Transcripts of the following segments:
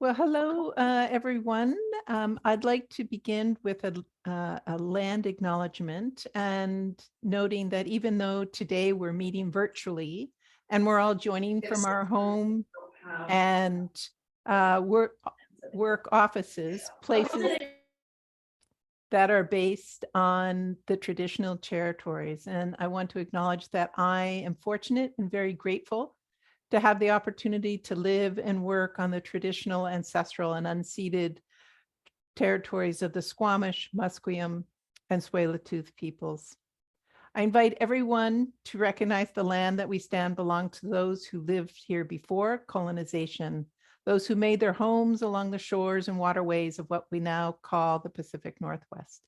Well, hello, everyone. I'd like to begin with a land acknowledgement and noting that even though today we're meeting virtually and we're all joining from our home and work offices, places that are based on the traditional territories. And I want to acknowledge that I am fortunate and very grateful to have the opportunity to live and work on the traditional, ancestral, and unceded territories of the Squamish, Musqueam, and Tsleil-Waututh peoples. I invite everyone to recognize the land that we stand belongs to those who lived here before colonization, those who made their homes along the shores and waterways of what we now call the Pacific Northwest.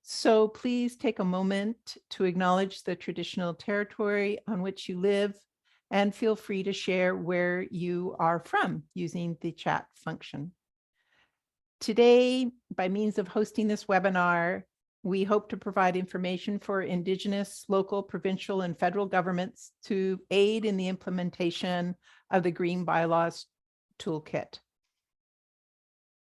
So please take a moment to acknowledge the traditional territory on which you live, and feel free to share where you are from using the chat function. Today, by means of hosting this webinar, we hope to provide information for Indigenous, local, provincial, and federal governments to aid in the implementation of the Green Bylaws Toolkit.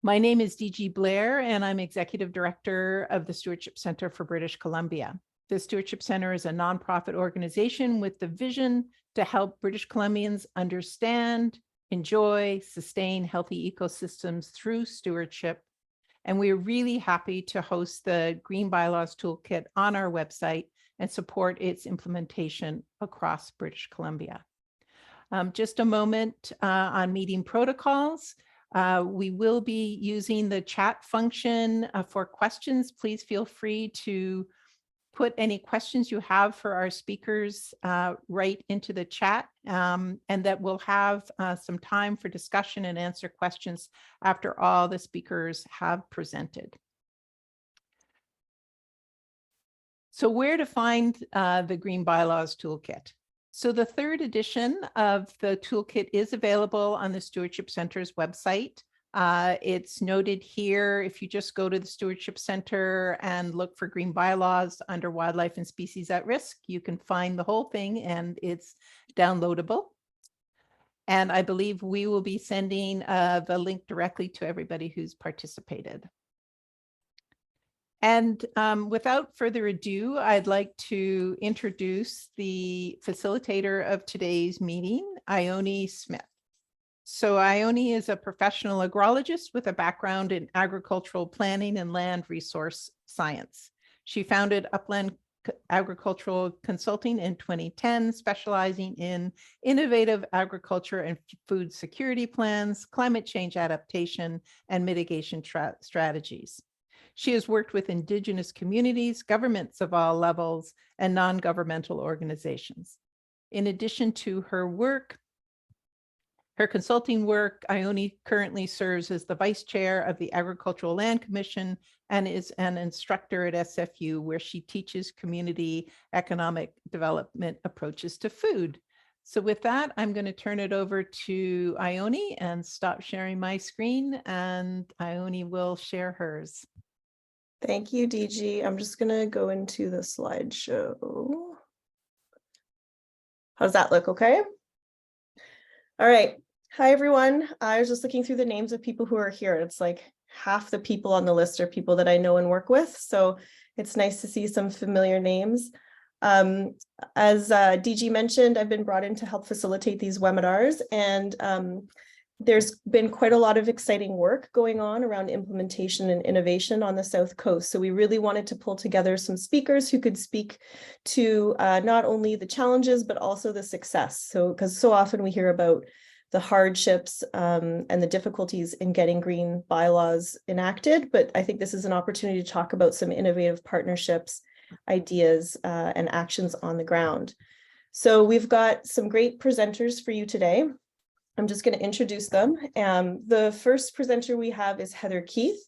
My name is DG Blair, and I'm Executive Director of the Stewardship Center for British Columbia. The Stewardship Center is a nonprofit organization with the vision to help British Columbians understand, enjoy, sustain healthy ecosystems through stewardship. And we're really happy to host the Green Bylaws Toolkit on our website and support its implementation across British Columbia. Just a moment on meeting protocols. We will be using the chat function for questions. Please feel free to put any questions you have for our speakers right into the chat, and that we'll have some time for discussion and answer questions after all the speakers have presented. So where to find the Green Bylaws Toolkit? So the third edition of the toolkit is available on the Stewardship Center's website. It's noted here. If you just go to the Stewardship Center and look for Green Bylaws under Wildlife and Species at Risk, you can find the whole thing and it's downloadable. And I believe we will be sending the link directly to everybody who's participated. And without further ado, I'd like to introduce the facilitator of today's meeting, Ione Smith. So Ione is a professional agrologist with a background in agricultural planning and land resource science. She founded Upland Agricultural Consulting in 2010, specializing in innovative agriculture and food security plans, climate change adaptation, and mitigation strategies. She has worked with Indigenous communities, governments of all levels, and non-governmental organizations. In addition to her consulting work, Ione currently serves as the Vice Chair of the Agricultural Land Commission and is an instructor at SFU, where she teaches community economic development approaches to food. So with that, I'm going to turn it over to Ione and stop sharing my screen, and Ione will share hers. Thank you, DG. I'm just going to go into the slideshow. How's that look? Okay. All right. Hi, everyone. I was just looking through the names of people who are here. It's like half the people on the list are people that I know and work with. So it's nice to see some familiar names. As DG mentioned, I've been brought in to help facilitate these webinars, and there's been quite a lot of exciting work going on around implementation and innovation on the South Coast. So we really wanted to pull together some speakers who could speak to not only the challenges, but also the success. So, because so often we hear about the hardships and the difficulties in getting green bylaws enacted, but I think this is an opportunity to talk about some innovative partnerships, ideas, and actions on the ground. So we've got some great presenters for you today. I'm just going to introduce them. The first presenter we have is Heather Keith.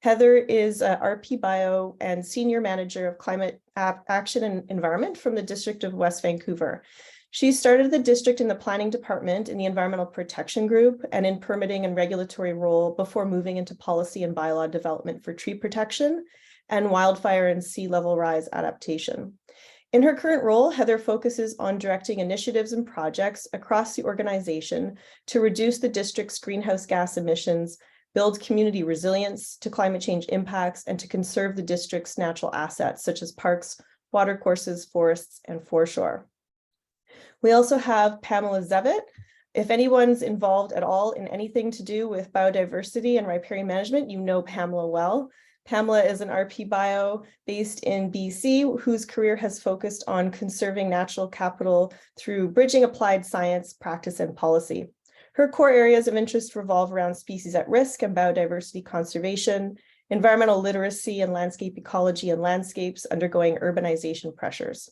Heather is RPBio and Senior Manager of Climate Action and Environment from the District of West Vancouver. She started the district in the planning department in the environmental protection group and in permitting and regulatory role before moving into policy and bylaw development for tree protection and wildfire and sea level rise adaptation. In her current role, Heather focuses on directing initiatives and projects across the organization to reduce the district's greenhouse gas emissions, build community resilience to climate change impacts, and to conserve the district's natural assets, such as parks, watercourses, forests, and foreshore. We also have Pamela Zevit. If anyone's involved at all in anything to do with biodiversity and riparian management, you know Pamela well. Pamela is an RPBio based in BC, whose career has focused on conserving natural capital through bridging applied science, practice, and policy. Her core areas of interest revolve around species at risk and biodiversity conservation, environmental literacy and landscape ecology and landscapes undergoing urbanization pressures.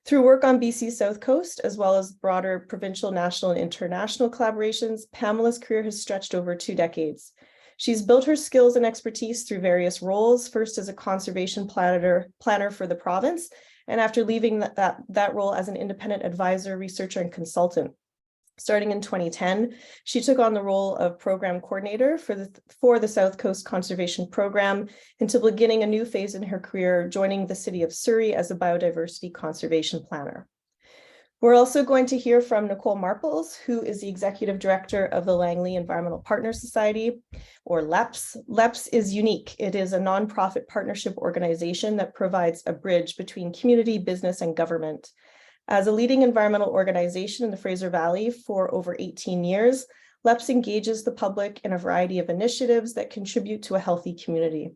Through work on BC's South Coast, as well as broader provincial, national, and international collaborations, Pamela's career has stretched over 2 decades. She's built her skills and expertise through various roles, first as a conservation planner for the province, and after leaving that role as an independent advisor, researcher, and consultant. Starting in 2010, she took on the role of program coordinator for the South Coast Conservation Program until beginning a new phase in her career, joining the City of Surrey as a biodiversity conservation planner. We're also going to hear from Nichole Marples, who is the Executive Director of the Langley Environmental Partners Society, or LEPS. LEPS is unique. It is a nonprofit partnership organization that provides a bridge between community, business, and government. As a leading environmental organization in the Fraser Valley for over 18 years, LEPS engages the public in a variety of initiatives that contribute to a healthy community.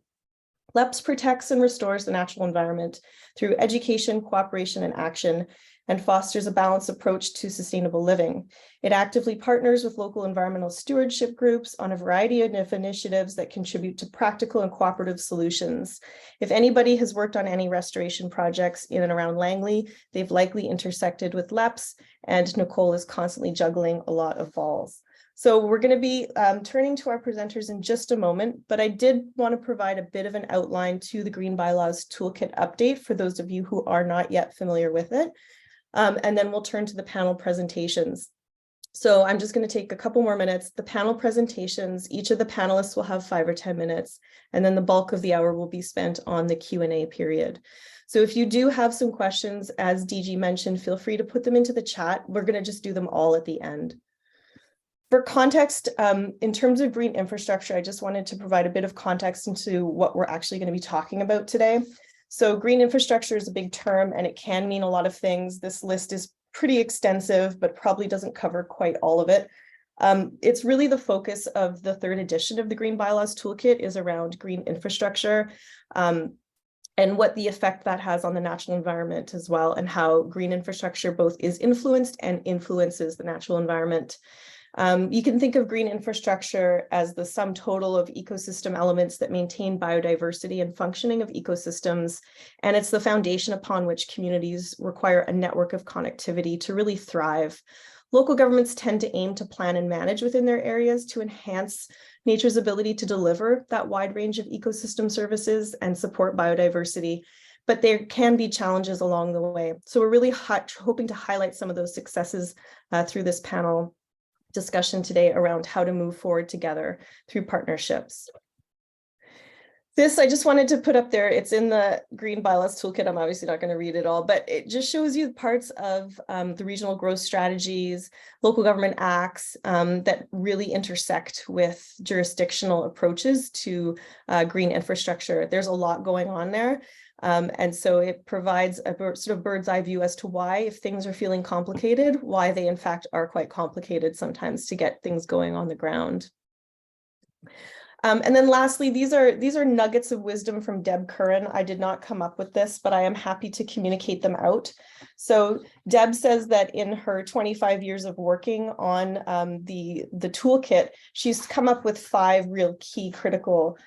LEPS protects and restores the natural environment through education, cooperation, and action, and fosters a balanced approach to sustainable living. It actively partners with local environmental stewardship groups on a variety of initiatives that contribute to practical and cooperative solutions. If anybody has worked on any restoration projects in and around Langley, they've likely intersected with LEPS, and Nichole is constantly juggling a lot of balls. So we're going to be turning to our presenters in just a moment, but I did want to provide a bit of an outline to the Green Bylaws Toolkit update for those of you who are not yet familiar with it. And then we'll turn to the panel presentations. So I'm just going to take a couple more minutes. The panel presentations, each of the panelists will have 5 or 10 minutes, and then the bulk of the hour will be spent on the Q&A period. So if you do have some questions, as DG mentioned, feel free to put them into the chat. We're going to just do them all at the end. For context, in terms of green infrastructure, I just wanted to provide a bit of context into what we're actually going to be talking about today. So green infrastructure is a big term and it can mean a lot of things. This list is pretty extensive, but probably doesn't cover quite all of it. It's really the focus of the 3rd edition of the Green Bylaws Toolkit is around green infrastructure and what the effect that has on the natural environment as well, and how green infrastructure both is influenced and influences the natural environment. You can think of green infrastructure as the sum total of ecosystem elements that maintain biodiversity and functioning of ecosystems, and it's the foundation upon which communities require a network of connectivity to really thrive. Local governments tend to aim to plan and manage within their areas to enhance nature's ability to deliver that wide range of ecosystem services and support biodiversity, but there can be challenges along the way. So we're really hoping to highlight some of those successes through this panel discussion today around how to move forward together through partnerships. This I just wanted to put up there. It's in the Green Bylaws Toolkit. I'm obviously not going to read it all, but it just shows you parts of the regional growth strategies, local government acts that really intersect with jurisdictional approaches to green infrastructure. There's a lot going on there. And so it provides a sort of bird's eye view as to why, if things are feeling complicated, why they in fact are quite complicated sometimes to get things going on the ground. And then lastly, these are nuggets of wisdom from Deb Curran. I did not come up with this, but I am happy to communicate them out. So Deb says that in her 25 years of working on the toolkit, she's come up with 5 real key critical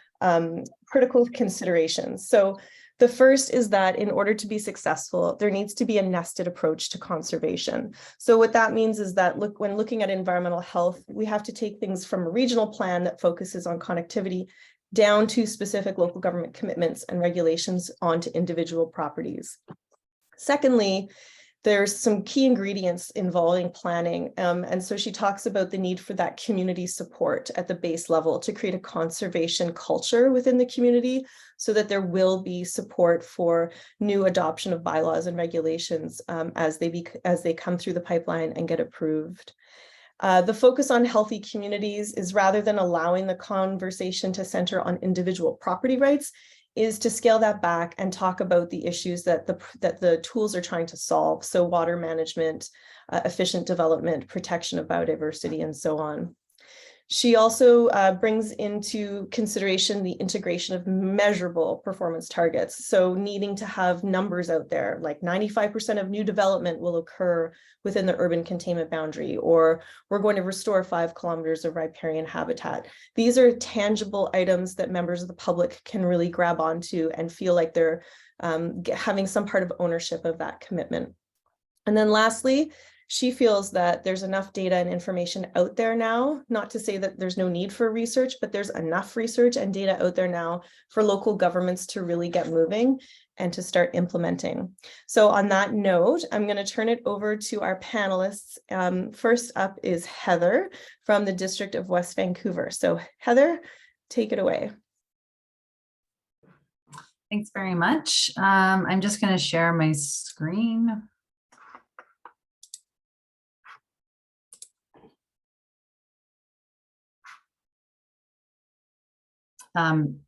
considerations. So the first is that in order to be successful, there needs to be a nested approach to conservation. So what that means is that when looking at environmental health, we have to take things from a regional plan that focuses on connectivity down to specific local government commitments and regulations onto individual properties. Secondly, there's some key ingredients involving planning. And so she talks about the need for that community support at the base level to create a conservation culture within the community so that there will be support for new adoption of bylaws and regulations as they come through the pipeline and get approved. The focus on healthy communities is, rather than allowing the conversation to center on individual property rights, is to scale that back and talk about the issues that the tools are trying to solve. So water management, efficient development, protection of biodiversity, and so on. She also brings into consideration the integration of measurable performance targets. So needing to have numbers out there, like 95% of new development will occur within the urban containment boundary, or we're going to restore 5 kilometers of riparian habitat. These are tangible items that members of the public can really grab onto and feel like they're having some part of ownership of that commitment. And then lastly, she feels that there's enough data and information out there now, not to say that there's no need for research, but there's enough research and data out there now for local governments to really get moving and to start implementing. So on that note, I'm going to turn it over to our panelists. First up is Heather from the District of West Vancouver. So Heather, take it away. Thanks very much. I'm just going to share my screen. I'm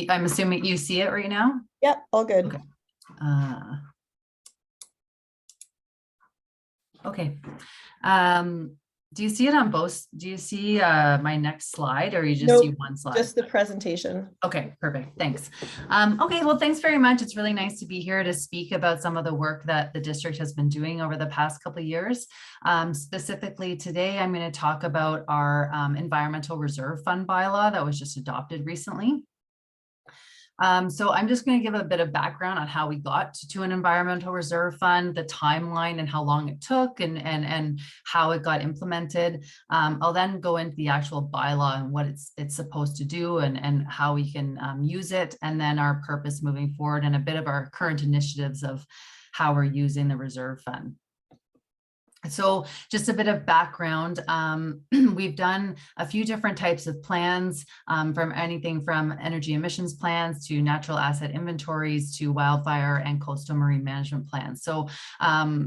assuming you see it right now? Yep, all good. Okay. Okay. Do you see it on both? Do you see my next slide, or you just see one slide? Just the presentation. Okay, perfect. Thanks. Okay, well, thanks very much. It's really nice to be here to speak about some of the work that the district has been doing over the past couple of years. Specifically today, I'm going to talk about our Environmental Reserve Fund bylaw that was just adopted recently. So I'm just going to give a bit of background on how we got to an environmental reserve fund, the timeline and how long it took, and how it got implemented. I'll then go into the actual bylaw and what it's supposed to do and how we can use it, and then our purpose moving forward and a bit of our current initiatives of how we're using the reserve fund. So just a bit of background, we've done a few different types of plans, from anything from energy emissions plans to natural asset inventories to wildfire and coastal marine management plans. So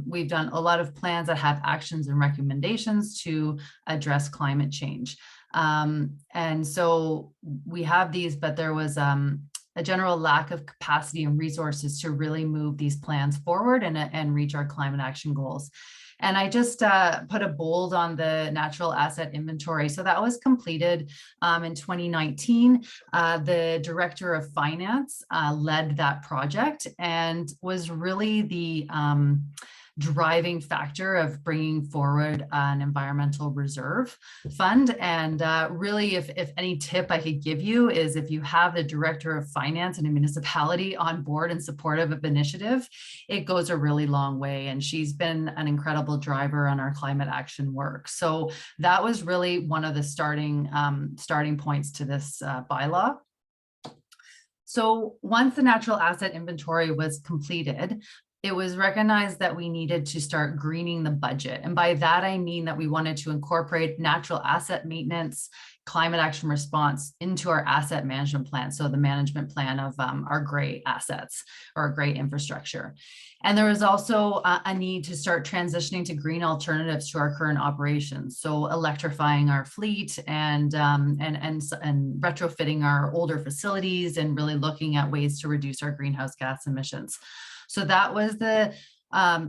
we've done a lot of plans that have actions and recommendations to address climate change. And so we have these, but there was a general lack of capacity and resources to really move these plans forward and reach our climate action goals. And I just put a bold on the natural asset inventory. So that was completed in 2019. The director of finance led that project and was really the driving factor of bringing forward an environmental reserve fund. And really, if any tip I could give you is, if you have the director of finance in a municipality on board and supportive of initiative, it goes a really long way. And she's been an incredible driver on our climate action work. So that was really one of the starting points to this bylaw. So once the natural asset inventory was completed, it was recognized that we needed to start greening the budget. And by that, I mean that we wanted to incorporate natural asset maintenance, climate action response into our asset management plan. So the management plan of our gray assets or gray infrastructure. And there was also a need to start transitioning to green alternatives to our current operations. So electrifying our fleet and retrofitting our older facilities and really looking at ways to reduce our greenhouse gas emissions. So that was the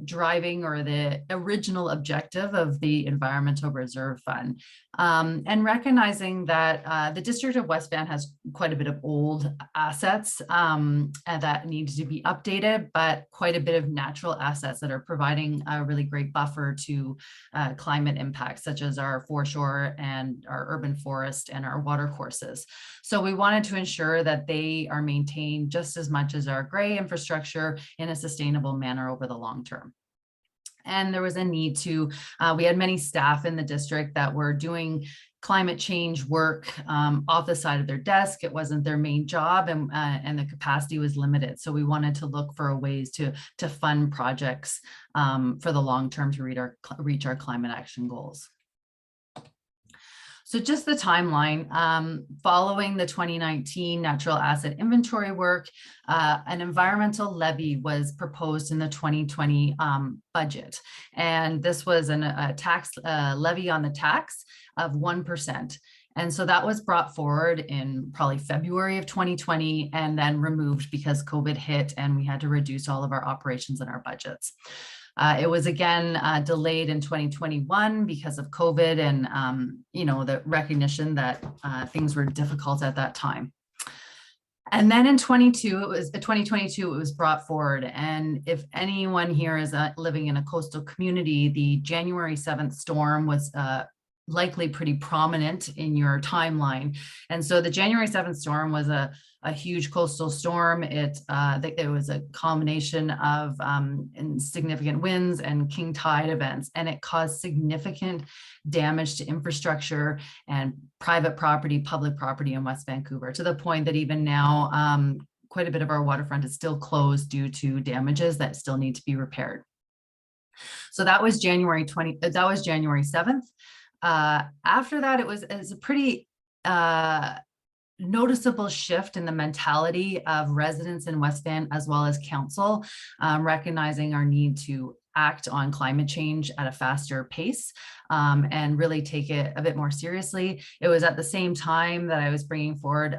driving or the original objective of the Environmental Reserve Fund. And recognizing that the District of West Van has quite a bit of old assets that need to be updated, but quite a bit of natural assets that are providing a really great buffer to climate impacts, such as our foreshore and our urban forest and our water courses. So we wanted to ensure that they are maintained just as much as our gray infrastructure in a sustainable manner over the long term. And there was a need to, we had many staff in the district that were doing climate change work off the side of their desk. It wasn't their main job, and the capacity was limited. So we wanted to look for ways to fund projects for the long term to reach our climate action goals. So just the timeline, following the 2019 natural asset inventory work, an environmental levy was proposed in the 2020 budget. And this was a tax levy on the tax of 1%. And so that was brought forward in probably February of 2020 and then removed because COVID hit and we had to reduce all of our operations and our budgets. It was again delayed in 2021 because of COVID and the recognition that things were difficult at that time. And then in 2022, it was brought forward. And if anyone here is living in a coastal community, the January 7th storm was likely pretty prominent in your timeline. And so the January 7th storm was a huge coastal storm. It was a combination of significant winds and king tide events, and it caused significant damage to infrastructure and private property, public property in West Vancouver, to the point that even now, quite a bit of our waterfront is still closed due to damages that still need to be repaired. So that was January 7th. After that, it was a pretty noticeable shift in the mentality of residents in West Van as well as council, recognizing our need to act on climate change at a faster pace and really take it a bit more seriously. It was at the same time that I was bringing forward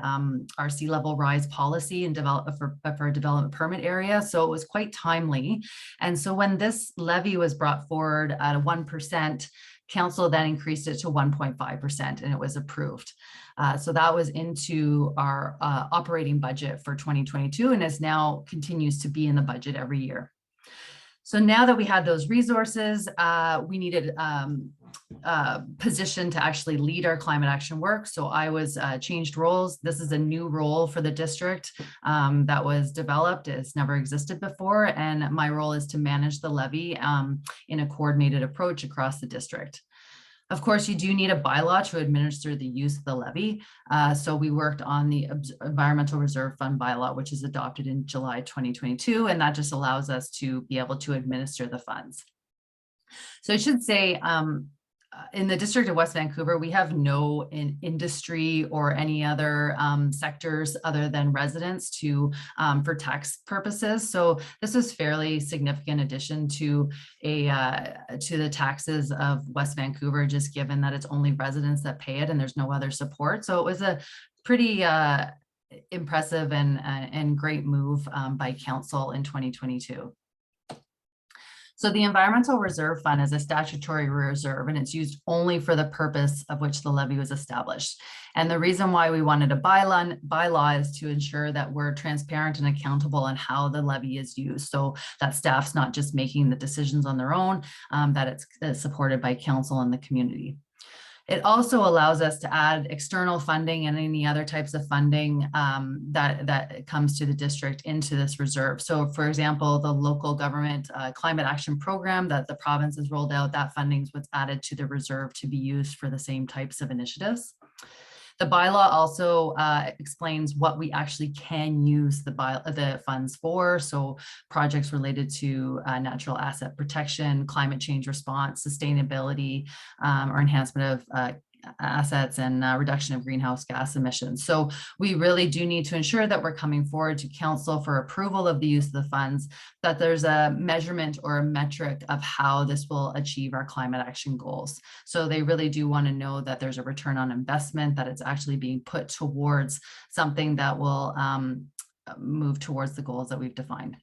our sea level rise policy and for a development permit area. So it was quite timely. And so when this levy was brought forward at a 1%, council then increased it to 1.5% and it was approved. So that was into our operating budget for 2022 and is now continues to be in the budget every year. So now that we had those resources, we needed a position to actually lead our climate action work. So I was changed roles. This is a new role for the district that was developed. It's never existed before. And my role is to manage the levy in a coordinated approach across the district. Of course, you do need a bylaw to administer the use of the levy. So we worked on the Environmental Reserve Fund bylaw, which is adopted in July 2022, and that just allows us to be able to administer the funds. So I should say, in the district of West Vancouver, we have no industry or any other sectors other than residents for tax purposes. So this was fairly significant addition to the taxes of West Vancouver, just given that it's only residents that pay it and there's no other support. So it was a pretty impressive and great move by council in 2022. So the Environmental Reserve Fund is a statutory reserve and it's used only for the purpose of which the levy was established. And the reason why we wanted a bylaw is to ensure that we're transparent and accountable on how the levy is used, so that staff's not just making the decisions on their own, that it's supported by council and the community. It also allows us to add external funding and any other types of funding that comes to the district into this reserve. So for example, the local government climate action program that the province has rolled out, that funding is what's added to the reserve to be used for the same types of initiatives. The bylaw also explains what we actually can use the funds for. So projects related to natural asset protection, climate change response, sustainability, or enhancement of assets and reduction of greenhouse gas emissions. So we really do need to ensure that we're coming forward to council for approval of the use of the funds, that there's a measurement or a metric of how this will achieve our climate action goals. So they really do want to know that there's a return on investment, that it's actually being put towards something that will move towards the goals that we've defined.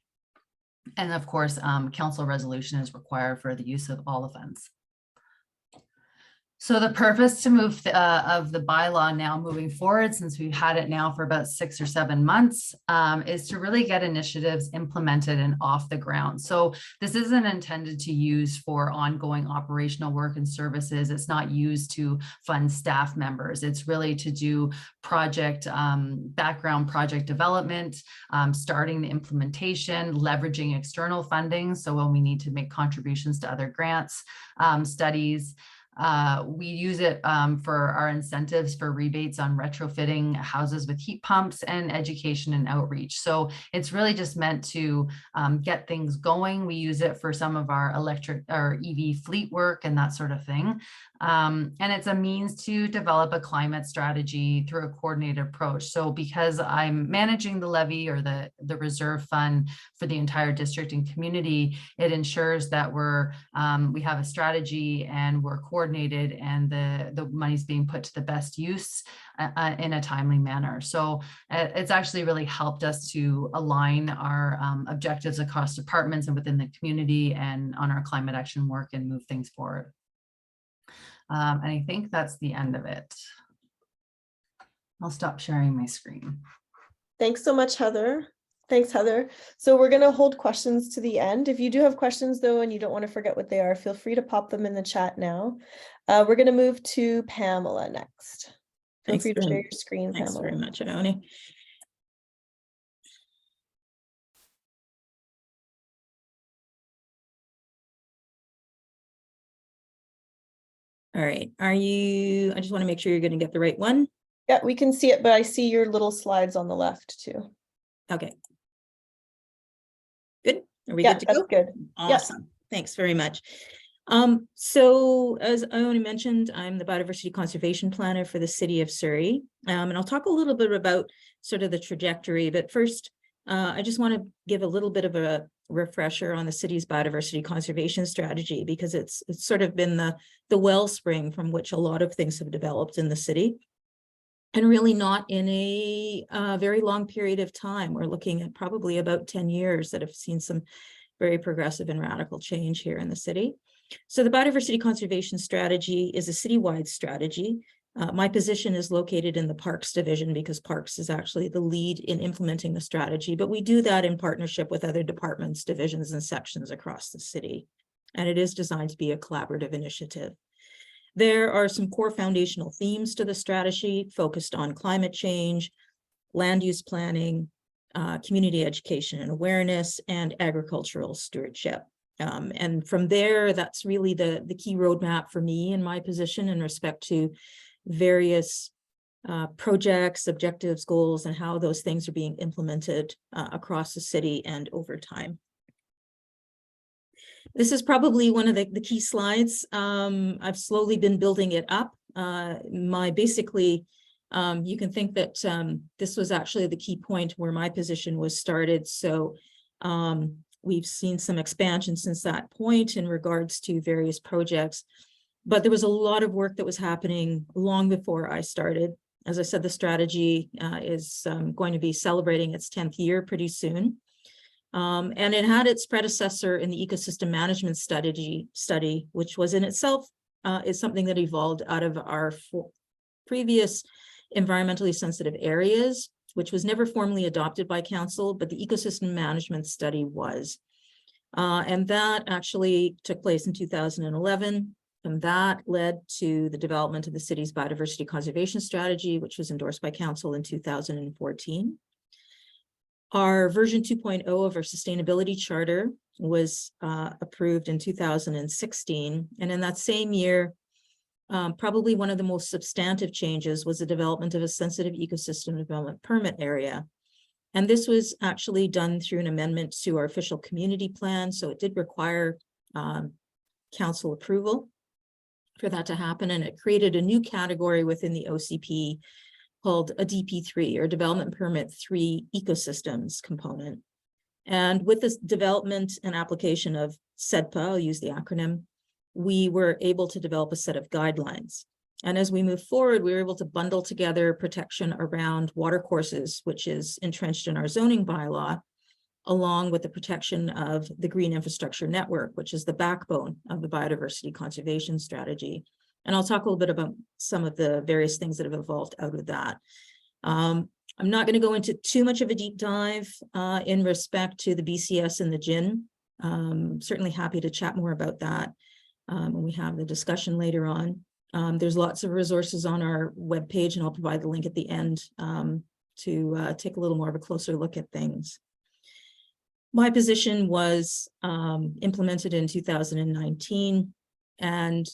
And of course, council resolution is required for the use of all the funds. So the purpose to move of the bylaw now moving forward, since we've had it now for about 6 or 7 months, is to really get initiatives implemented and off the ground. So this isn't intended to use for ongoing operational work and services. It's not used to fund staff members. It's really to do project background project development, starting the implementation, leveraging external funding. So when we need to make contributions to other grants, studies. We use it for our incentives for rebates on retrofitting houses with heat pumps and education and outreach. So it's really just meant to get things going. We use it for some of our electric or EV fleet work and that sort of thing. And it's a means to develop a climate strategy through a coordinated approach. So because I'm managing the levy or the reserve fund for the entire district and community, it ensures that we have a strategy and we're coordinated and the money's being put to the best use in a timely manner. So it's actually really helped us to align our objectives across departments and within the community and on our climate action work and move things forward. And I think that's the end of it. I'll stop sharing my screen. Thanks so much, Heather. Thanks, Heather. So we're going to hold questions to the end. If you do have questions, though, and you don't want to forget what they are, feel free to pop them in the chat now. We're going to move to Pamela next. Feel free to share your screen, Thanks Pamela. very much, Ione. All right, I just want to make sure you're going to get the right one. Yeah, we can see it, but I see your little slides on the left too. Okay. Good. Are we Yeah, good to that's go? good. Awesome. Thanks very much. So as Ione mentioned, I'm the Biodiversity Conservation Planner for the City of Surrey. And I'll talk a little bit about sort of the trajectory, but first, I just want to give a little bit of a refresher on the city's biodiversity conservation strategy, because it's sort of been the wellspring from which a lot of things have developed in the city. And really not in a very long period of time. We're looking at probably about 10 years that have seen some very progressive and radical change here in the city. So the biodiversity conservation strategy is a citywide strategy. My position is located in the Parks division because Parks is actually the lead in implementing the strategy, but we do that in partnership with other departments, divisions, and sections across the city. And it is designed to be a collaborative initiative. There are some core foundational themes to the strategy focused on climate change, land use planning, community education and awareness, and agricultural stewardship. And from there, that's really the key roadmap for me in my position in respect to various projects, objectives, goals, and how those things are being implemented across the city and over time. This is probably one of the key slides. I've slowly been building it up. Basically, you can think that this was actually the key point where my position was started. So we've seen some expansion since that point in regards to various projects, but there was a lot of work that was happening long before I started. As I said, the strategy is going to be celebrating its 10th year pretty soon. And it had its predecessor in the ecosystem management study, which was in itself is something that evolved out of our previous environmentally sensitive areas, which was never formally adopted by council, but the ecosystem management study was. And that actually took place in 2011. And that led to the development of the city's biodiversity conservation strategy, which was endorsed by council in 2014. Our version 2.0 of our sustainability charter was approved in 2016. And in that same year, probably one of the most substantive changes was the development of a sensitive ecosystem development permit area. And this was actually done through an amendment to our official community plan. So it did require council approval for that to happen. And it created a new category within the OCP called a DP3 or Development Permit 3 Ecosystems component. And with this development and application of CEDPA, I'll use the acronym, we were able to develop a set of guidelines. And as we move forward, we were able to bundle together protection around watercourses, which is entrenched in our zoning bylaw, along with the protection of the green infrastructure network, which is the backbone of the biodiversity conservation strategy. And I'll talk a little bit about some of the various things that have evolved out of that. I'm not going to go into too much of a deep dive in respect to the BCS and the GIN. Certainly happy to chat more about that when we have the discussion later on. There's lots of resources on our webpage, and I'll provide the link at the end to take a little more of a closer look at things. My position was implemented in 2019, and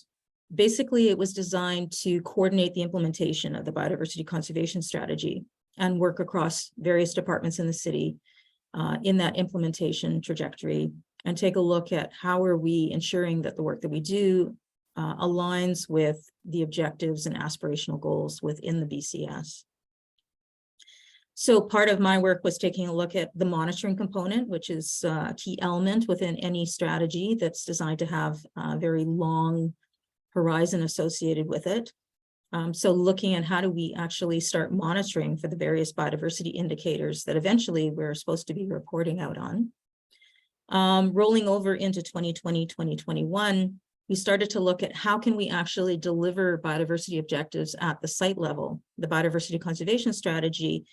basically it was designed to coordinate the implementation of the biodiversity conservation strategy and work across various departments in the city in that implementation trajectory, and take a look at how are we ensuring that the work that we do aligns with the objectives and aspirational goals within the BCS. So part of my work was taking a look at the monitoring component, which is a key element within any strategy that's designed to have a very long horizon associated with it. So looking at how do we actually start monitoring for the various biodiversity indicators that eventually we're supposed to be reporting out on. Rolling over into 2020, 2021, we started to look at how can we actually deliver biodiversity objectives at the site level. The biodiversity conservation strategy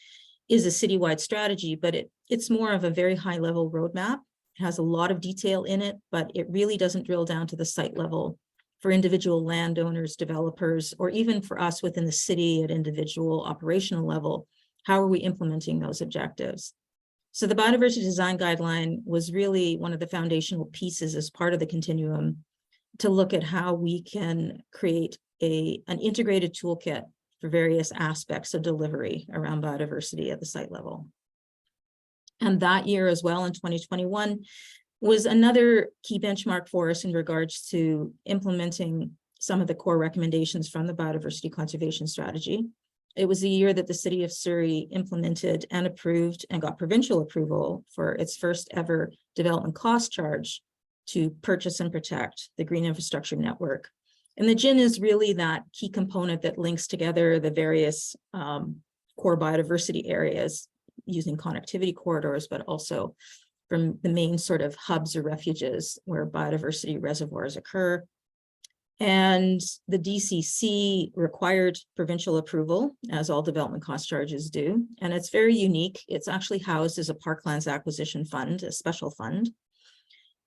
is a citywide strategy, but it's more of a very high level roadmap. It has a lot of detail in it, but it really doesn't drill down to the site level for individual landowners, developers, or even for us within the city at individual operational level. How are we implementing those objectives? So the biodiversity design guideline was really one of the foundational pieces as part of the continuum to look at how we can create an integrated toolkit for various aspects of delivery around biodiversity at the site level. And that year as well, in 2021, was another key benchmark for us in regards to implementing some of the core recommendations from the biodiversity conservation strategy. It was the year that the City of Surrey implemented and approved and got provincial approval for its first ever development cost charge to purchase and protect the green infrastructure network. And the GIN is really that key component that links together the various core biodiversity areas using connectivity corridors, but also from the main sort of hubs or refuges where biodiversity reservoirs occur. And the DCC required provincial approval, as all development cost charges do. And it's very unique. It's actually housed as a Parklands Acquisition Fund, a special fund.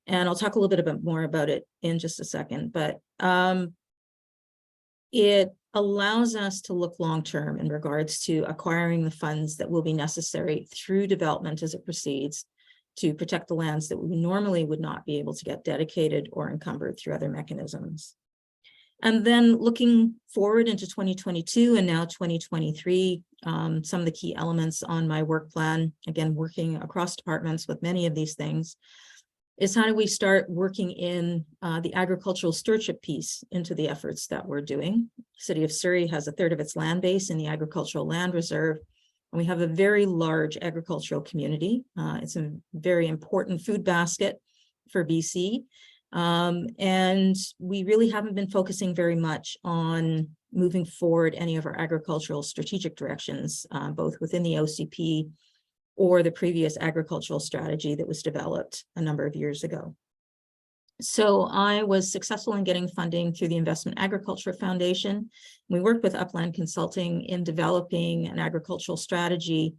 And I'll talk a little bit more about it in just a second, but it allows us to look long-term in regards to acquiring the funds that will be necessary through development as it proceeds to protect the lands that we normally would not be able to get dedicated or encumbered through other mechanisms. And then looking forward into 2022 and now 2023, some of the key elements on my work plan, again, working across departments with many of these things, is how do we start working in the agricultural stewardship piece into the efforts that we're doing. City of Surrey has a third of its land base in the agricultural land reserve, and we have a very large agricultural community. It's a very important food basket for BC. And we really haven't been focusing very much on moving forward any of our agricultural strategic directions, both within the OCP or the previous agricultural strategy that was developed a number of years ago. So I was successful in getting funding through the Investment Agriculture Foundation. We worked with Upland Consulting in developing an agricultural strategy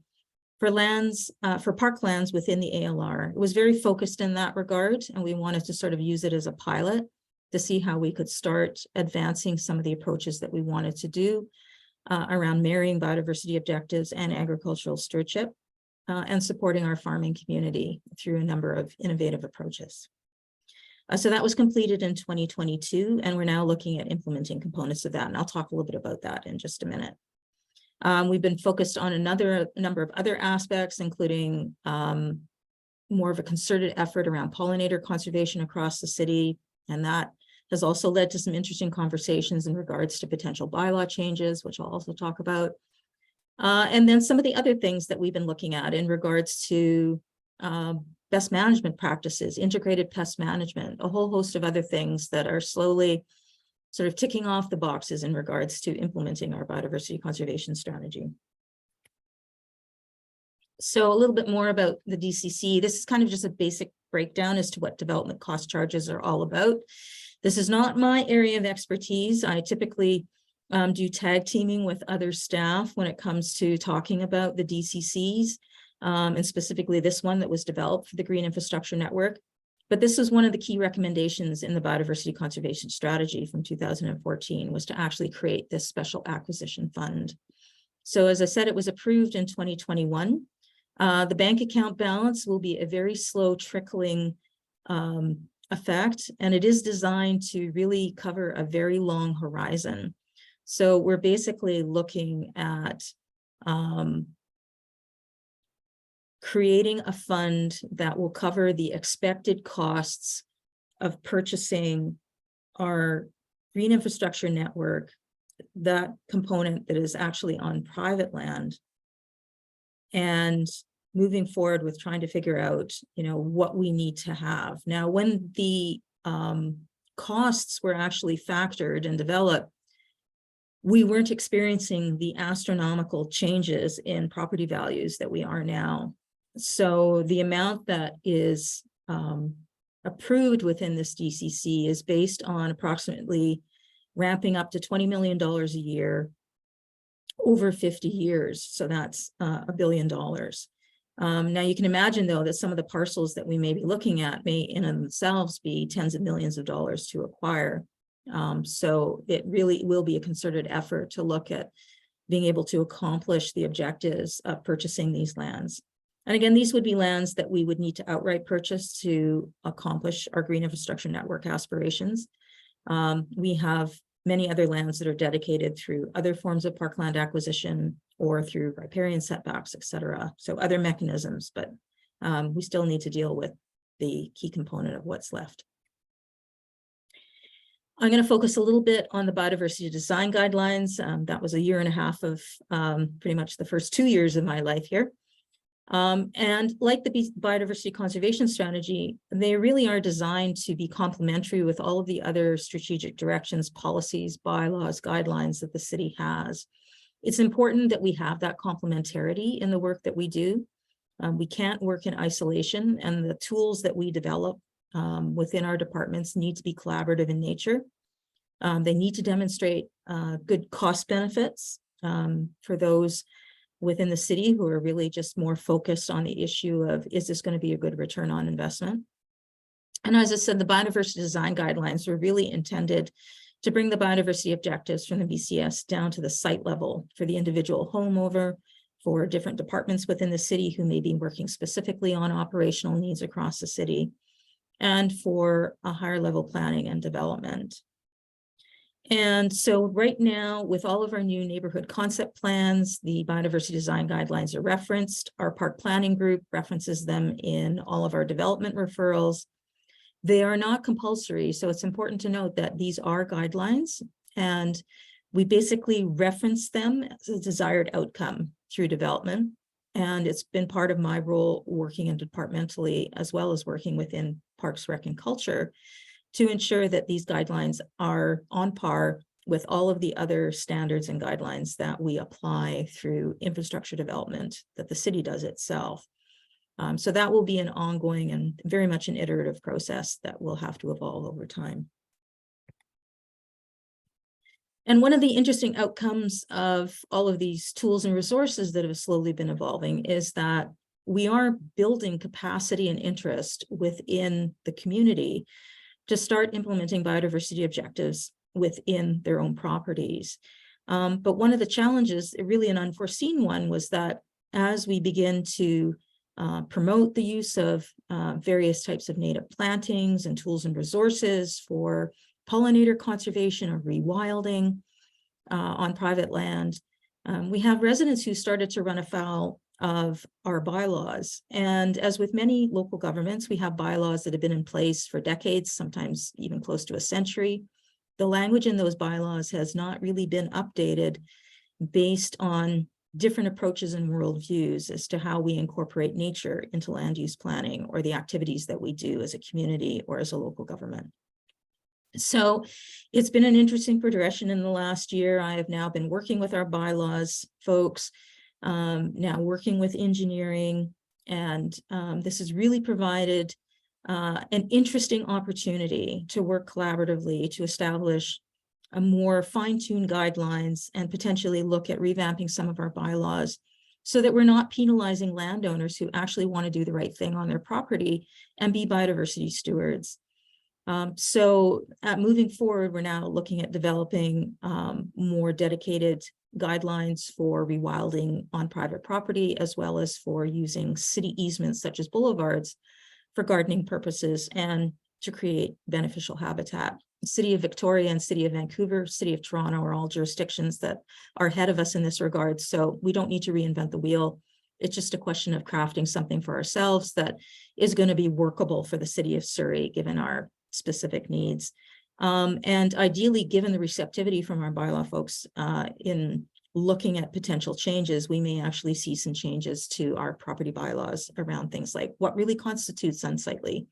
for lands, for parklands within the ALR. It was very focused in that regard, and we wanted to sort of use it as a pilot to see how we could start advancing some of the approaches that we wanted to do around marrying biodiversity objectives and agricultural stewardship, and supporting our farming community through a number of innovative approaches. So that was completed in 2022, and we're now looking at implementing components of that, and I'll talk a little bit about that in just a minute. We've been focused on a number of other aspects, including more of a concerted effort around pollinator conservation across the city, and that has also led to some interesting conversations in regards to potential bylaw changes, which I'll also talk about. And then some of the other things that we've been looking at in regards to best management practices, integrated pest management, a whole host of other things that are slowly sort of ticking off the boxes in regards to implementing our biodiversity conservation strategy. So a little bit more about the DCC. This is kind of just a basic breakdown as to what development cost charges are all about. This is not my area of expertise. I typically do tag teaming with other staff when it comes to talking about the DCCs, and specifically this one that was developed for the Green Infrastructure Network. But this was one of the key recommendations in the Biodiversity Conservation Strategy from 2014, was to actually create this special acquisition fund. So as I said, it was approved in 2021. The bank account balance will be a very slow trickling effect, and it is designed to really cover a very long horizon. So we're basically looking at creating a fund that will cover the expected costs of purchasing our green infrastructure network, that component that is actually on private land, and moving forward with trying to figure out, what we need to have. Now, when the costs were actually factored and developed, we weren't experiencing the astronomical changes in property values that we are now. So the amount that is approved within this DCC is based on approximately ramping up to $20 million a year over 50 years. So that's $1 billion. Now you can imagine, though, that some of the parcels that we may be looking at may in themselves be tens of millions of dollars to acquire. So it really will be a concerted effort to look at being able to accomplish the objectives of purchasing these lands. And again, these would be lands that we would need to outright purchase to accomplish our green infrastructure network aspirations. We have many other lands that are dedicated through other forms of parkland acquisition or through riparian setbacks, et cetera. So other mechanisms, but we still need to deal with the key component of what's left. I'm going to focus a little bit on the biodiversity design guidelines. That was a year and a half of pretty much the first 2 years of my life here. And like the biodiversity conservation strategy, they really are designed to be complementary with all of the other strategic directions, policies, bylaws, guidelines that the city has. It's important that we have that complementarity in the work that we do. We can't work in isolation, and the tools that we develop within our departments need to be collaborative in nature. They need to demonstrate good cost benefits for those within the city who are really just more focused on the issue of, is this going to be a good return on investment? And as I said, the biodiversity design guidelines were really intended to bring the biodiversity objectives from the BCS down to the site level for the individual homeowner, for different departments within the city who may be working specifically on operational needs across the city, and for a higher level planning and development. And so right now, with all of our new neighborhood concept plans, the biodiversity design guidelines are referenced. Our park planning group references them in all of our development referrals. They are not compulsory, so it's important to note that these are guidelines, and we basically reference them as a desired outcome through development. And it's been part of my role working interdepartmentally, as well as working within Parks, Rec, and Culture, to ensure that these guidelines are on par with all of the other standards and guidelines that we apply through infrastructure development that the city does itself. So that will be an ongoing and very much an iterative process that will have to evolve over time. And one of the interesting outcomes of all of these tools and resources that have slowly been evolving is that we are building capacity and interest within the community to start implementing biodiversity objectives within their own properties. But one of the challenges, really an unforeseen one, was that as we begin to promote the use of various types of native plantings and tools and resources for pollinator conservation or rewilding on private land, we have residents who started to run afoul of our bylaws. And as with many local governments, we have bylaws that have been in place for decades, sometimes even close to a century. The language in those bylaws has not really been updated based on different approaches and worldviews as to how we incorporate nature into land use planning or the activities that we do as a community or as a local government. So it's been an interesting progression in the last year. I have now been working with our bylaws folks, now working with engineering, and this has really provided an interesting opportunity to work collaboratively to establish a more fine-tuned guidelines and potentially look at revamping some of our bylaws so that we're not penalizing landowners who actually want to do the right thing on their property and be biodiversity stewards. So moving forward, we're now looking at developing more dedicated guidelines for rewilding on private property, as well as for using city easements such as boulevards for gardening purposes and to create beneficial habitat. The City of Victoria and City of Vancouver, City of Toronto are all jurisdictions that are ahead of us in this regard. So we don't need to reinvent the wheel. It's just a question of crafting something for ourselves that is going to be workable for the City of Surrey, given our specific needs. And ideally, given the receptivity from our bylaw folks in looking at potential changes, we may actually see some changes to our property bylaws around things like what really constitutes unsightly,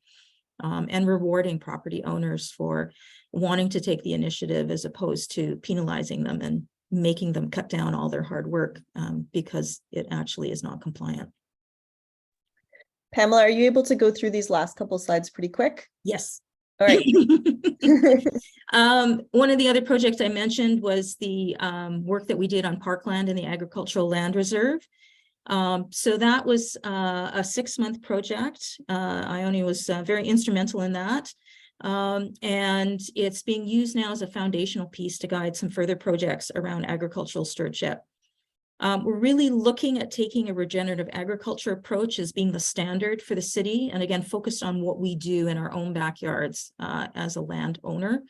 and rewarding property owners for wanting to take the initiative as opposed to penalizing them and making them cut down all their hard work because it actually is not compliant. Pamela, are you able to go through these last couple slides pretty quick? Yes. All right. One of the other projects I mentioned was the work that we did on parkland in the agricultural land reserve. So that was a 6-month project. Ione was very instrumental in that. And it's being used now as a foundational piece to guide some further projects around agricultural stewardship. We're really looking at taking a regenerative agriculture approach as being the standard for the city, and again, focused on what we do in our own backyards as a landowner.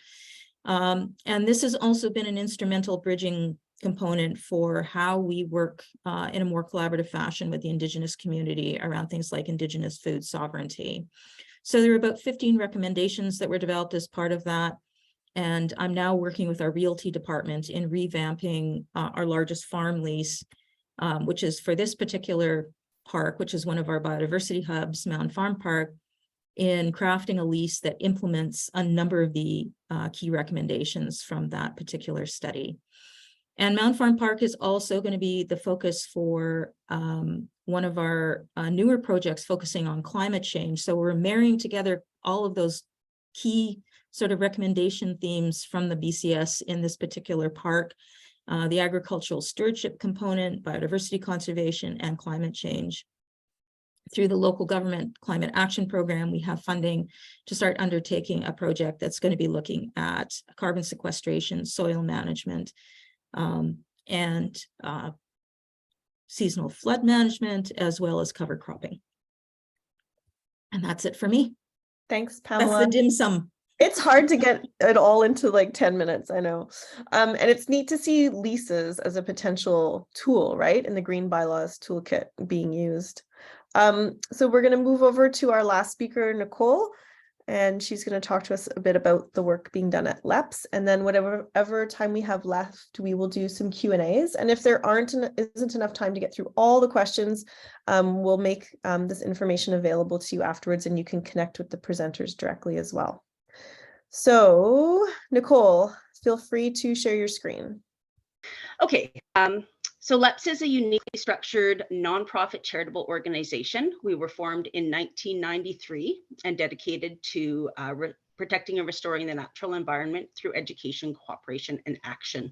And this has also been an instrumental bridging component for how we work in a more collaborative fashion with the Indigenous community around things like Indigenous food sovereignty. So there are about 15 recommendations that were developed as part of that. And I'm now working with our realty department in revamping our largest farm lease, which is for this particular park, which is one of our biodiversity hubs, Mountain Farm Park, in crafting a lease that implements a number of the key recommendations from that particular study. And Mountain Farm Park is also going to be the focus for one of our newer projects focusing on climate change. So we're marrying together all of those key sort of recommendation themes from the BCS in this particular park, the agricultural stewardship component, biodiversity conservation, and climate change. Through the local government climate action program, we have funding to start undertaking a project that's going to be looking at carbon sequestration, soil management, and seasonal flood management, as well as cover cropping. And that's it for me. Thanks, Pamela. That's the dim sum. It's hard to get it all into like 10 minutes, I know. And it's neat to see leases as a potential tool, right? In the Green Bylaws Toolkit being used. So we're going to move over to our last speaker, Nichole, and she's going to talk to us a bit about the work being done at LEPS. And then whatever time we have left, we will do some Q&As. And if there isn't enough time to get through all the questions, we'll make this information available to you afterwards, and you can connect with the presenters directly as well. So, Nichole, feel free to share your screen. Okay, so LEPS is a uniquely structured nonprofit charitable organization. We were formed in 1993 and dedicated to protecting and restoring the natural environment through education, cooperation, and action.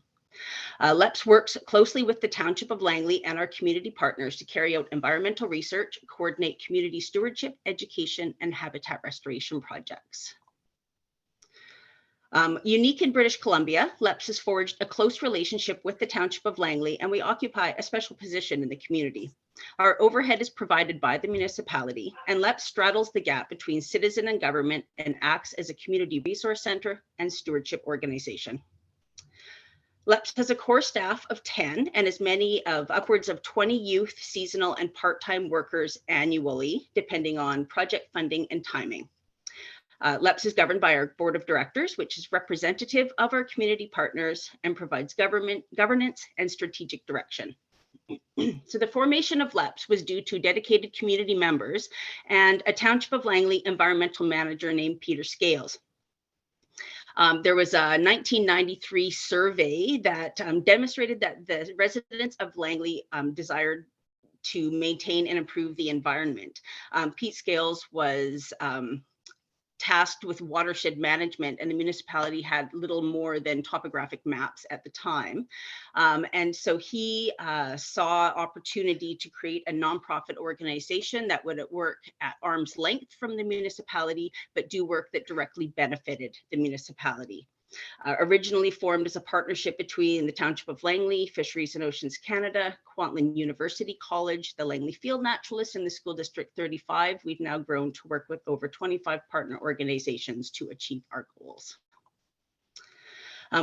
LEPS works closely with the Township of Langley and our community partners to carry out environmental research, coordinate community stewardship, education, and habitat restoration projects. Unique in British Columbia, LEPS has forged a close relationship with the Township of Langley, and we occupy a special position in the community. Our overhead is provided by the municipality, and LEPS straddles the gap between citizen and government and acts as a community resource center and stewardship organization. LEPS has a core staff of 10 and as many of upwards of 20 youth, seasonal, and part-time workers annually, depending on project funding and timing. LEPS is governed by our board of directors, which is representative of our community partners and provides governance and strategic direction. So the formation of LEPS was due to dedicated community members and a Township of Langley environmental manager named Peter Scales. There was a 1993 survey that demonstrated that the residents of Langley desired to maintain and improve the environment. Pete Scales was tasked with watershed management, and the municipality had little more than topographic maps at the time. And so he saw opportunity to create a nonprofit organization that would work at arm's length from the municipality, but do work that directly benefited the municipality. Originally formed as a partnership between the Township of Langley, Fisheries and Oceans Canada, Kwantlen University College, the Langley Field Naturalists, and the School District 35, we've now grown to work with over 25 partner organizations to achieve our goals.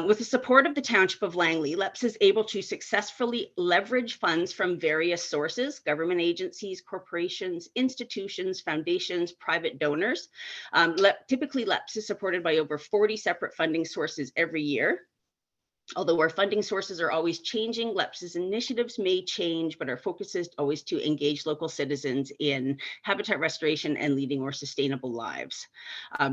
With the support of the Township of Langley, LEPS is able to successfully leverage funds from various sources, government agencies, corporations, institutions, foundations, private donors. Typically, LEPS is supported by over 40 separate funding sources every year. Although our funding sources are always changing, LEPS's initiatives may change, but our focus is always to engage local citizens in habitat restoration and leading more sustainable lives.